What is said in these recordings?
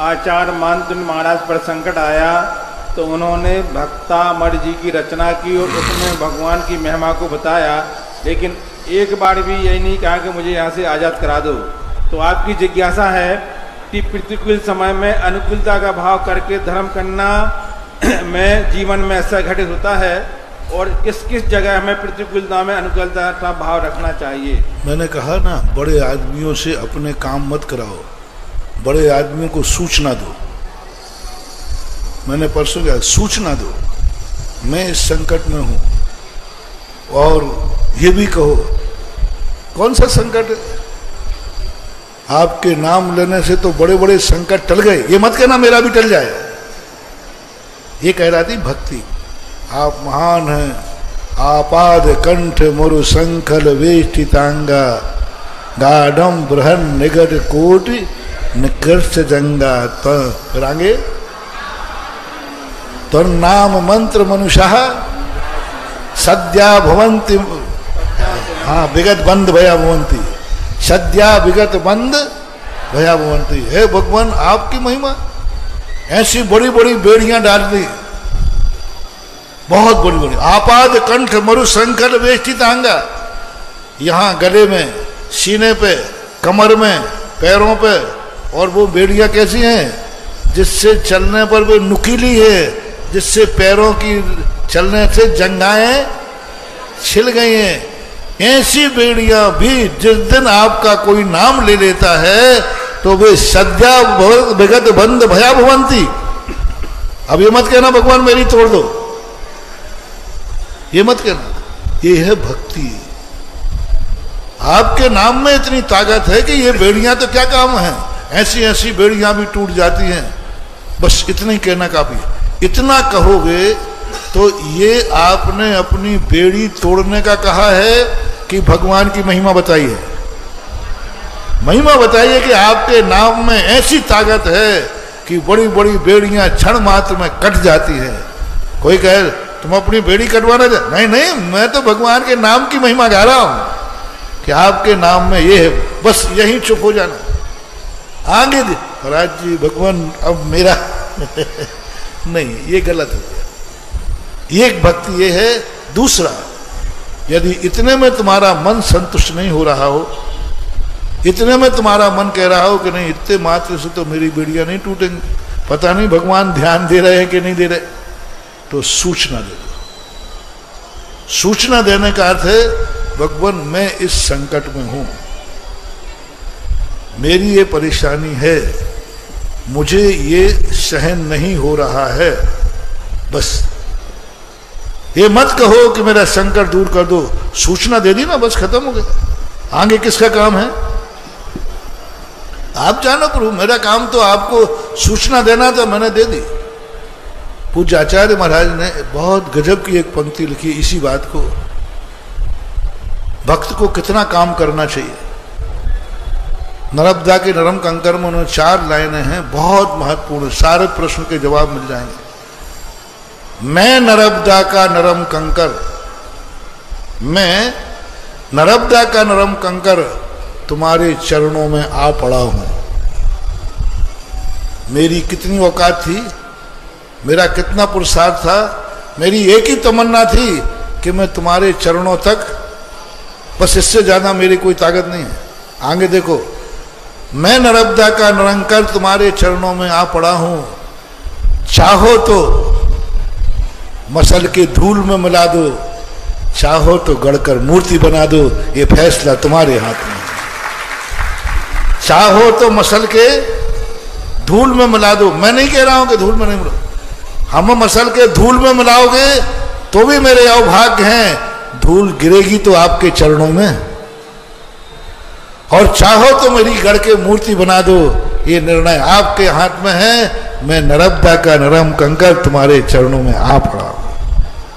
आचार्य मानतुंड महाराज पर संकट आया तो उन्होंने भक्तामर जी की रचना की और उसमें भगवान की महिमा को बताया, लेकिन एक बार भी यही नहीं कहा कि मुझे यहाँ से आज़ाद करा दो। तो आपकी जिज्ञासा है कि प्रतिकूल समय में अनुकूलता का भाव करके धर्म करना में जीवन में ऐसा घटित होता है, और किस किस जगह हमें प्रतिकूलता में अनुकूलता का भाव रखना चाहिए? मैंने कहा ना, बड़े आदमियों से अपने काम मत कराओ, बड़े आदमियों को सूचना दो। मैंने परसों कहा सूचना दो, मैं इस संकट में हूं, और ये भी कहो कौन सा संकट है? आपके नाम लेने से तो बड़े बड़े संकट टल गए, ये मत कहना मेरा भी टल जाए। ये कहलाती भक्ति। आप महान हैं, आपाद कंठ मुरु संखल वेष्टितांगा, गाढ़म बृहन निगट कोटि निकृष्ट जंगा। तो आगे तो नाम मंत्र मनुष्य सद्या भवंती, हाँ विगत बंद भया भवंती, सद्या विगत बंद भया भवंती। हे भगवान, आपकी महिमा, ऐसी बड़ी बड़ी बेड़ियां डाल दी, बहुत बड़ी बड़ी। आपाद कंठ मरु संकल वेष्टितांगा, यहाँ गले में, सीने पे, कमर में, पैरों पे, और वो बेड़ियां कैसी हैं? जिससे चलने पर वो नुकीली है, जिससे पैरों की चलने से जंघाएं छिल गई हैं। ऐसी बेड़ियां भी जिस दिन आपका कोई नाम ले लेता है तो वे सद्या विगत बंद भया भवंती। अब ये मत कहना भगवान मेरी तोड़ दो, ये मत कहना। ये है भक्ति। आपके नाम में इतनी ताकत है कि ये बेड़ियां तो क्या काम है, ऐसी ऐसी बेड़ियां भी टूट जाती हैं। बस इतना ही कहना काफी है। इतना कहोगे तो ये आपने अपनी बेड़ी तोड़ने का कहा है कि भगवान की महिमा बताइए। महिमा बताइए कि आपके नाम में ऐसी ताकत है कि बड़ी बड़ी बेड़ियां क्षण मात्र में कट जाती है। कोई कहे तुम अपनी बेड़ी कटवाना चाहते? नहीं नहीं, मैं तो भगवान के नाम की महिमा गा रहा हूं कि आपके नाम में ये है, बस यही चुप हो जाना। आगे महाराज जी भगवान अब मेरा नहीं, ये गलत हो गया। एक भक्ति ये है। दूसरा, यदि इतने में तुम्हारा मन संतुष्ट नहीं हो रहा हो, इतने में तुम्हारा मन कह रहा हो कि नहीं इतने मात्र से तो मेरी बेड़ियां नहीं टूटेंगी, पता नहीं भगवान ध्यान दे रहे हैं कि नहीं दे रहे, तो सूचना दे दो। सूचना देने का अर्थ है भगवान मैं इस संकट में हूं, मेरी ये परेशानी है, मुझे ये सहन नहीं हो रहा है। बस ये मत कहो कि मेरा संकट दूर कर दो, सूचना दे दी ना, बस खत्म हो गया। आगे किसका काम है? आप जानो प्रभु, मेरा काम तो आपको सूचना देना था, मैंने दे दी। पूज्य आचार्य महाराज ने बहुत गजब की एक पंक्ति लिखी इसी बात को, भक्त को कितना काम करना चाहिए। नर्मदा के नरम कंकर में उन्होंने 4 लाइनें हैं, बहुत महत्वपूर्ण, सारे प्रश्न के जवाब मिल जाएंगे। मैं नर्मदा का नरम कंकर, मैं नर्मदा का नरम कंकर तुम्हारे चरणों में आ पड़ा हूं। मेरी कितनी औकात थी, मेरा कितना पुरुषार्थ था, मेरी एक ही तमन्ना थी कि मैं तुम्हारे चरणों तक, बस इससे ज्यादा मेरी कोई ताकत नहीं है। आगे देखो, मैं नर्मदा का निरंकर तुम्हारे चरणों में आ पड़ा हूं, चाहो तो मसल के धूल में मिला दो, चाहो तो गढ़कर मूर्ति बना दो, ये फैसला तुम्हारे हाथ में। चाहो तो मसल के धूल में मिला दो, मैं नहीं कह रहा हूं कि धूल में नहीं मिला, हम मसल के धूल में मिलाओगे तो भी मेरे अभाग्य हैं, धूल गिरेगी तो आपके चरणों में। और चाहो तो मेरी गढ़ के मूर्ति बना दो, ये निर्णय आपके हाथ में है। मैं नर्मदा का नरम कंकर तुम्हारे चरणों में आ पड़ा।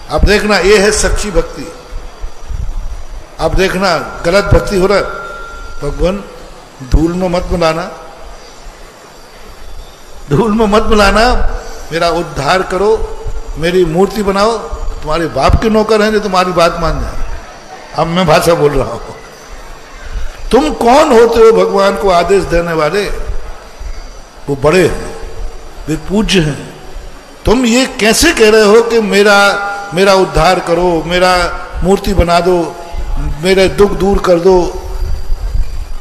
अब देखना, ये है सच्ची भक्ति। अब देखना गलत भक्ति हो रहा है। भगवान धूल में मत मिलाना, धूल में मत मिलाना, मेरा उद्धार करो, मेरी मूर्ति बनाओ। तुम्हारे बाप के नौकर हैं जो तुम्हारी बात मान जाए। अब मैं भाषा बोल रहा हूं। तुम कौन होते हो भगवान को आदेश देने वाले? वो बड़े हैं, वे पूज्य हैं। तुम ये कैसे कह रहे हो कि मेरा उद्धार करो, मेरा मूर्ति बना दो, मेरे दुख दूर कर दो?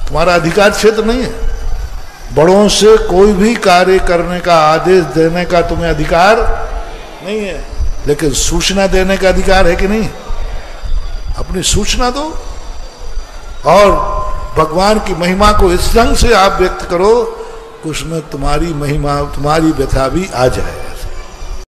तुम्हारा अधिकार क्षेत्र नहीं है। बड़ों से कोई भी कार्य करने का आदेश देने का तुम्हें अधिकार नहीं है, लेकिन सूचना देने का अधिकार है कि नहीं? अपनी सूचना दो और भगवान की महिमा को इस ढंग से आप व्यक्त करो, उसमें तुम्हारी महिमा, तुम्हारी व्यथा भी आ जाए।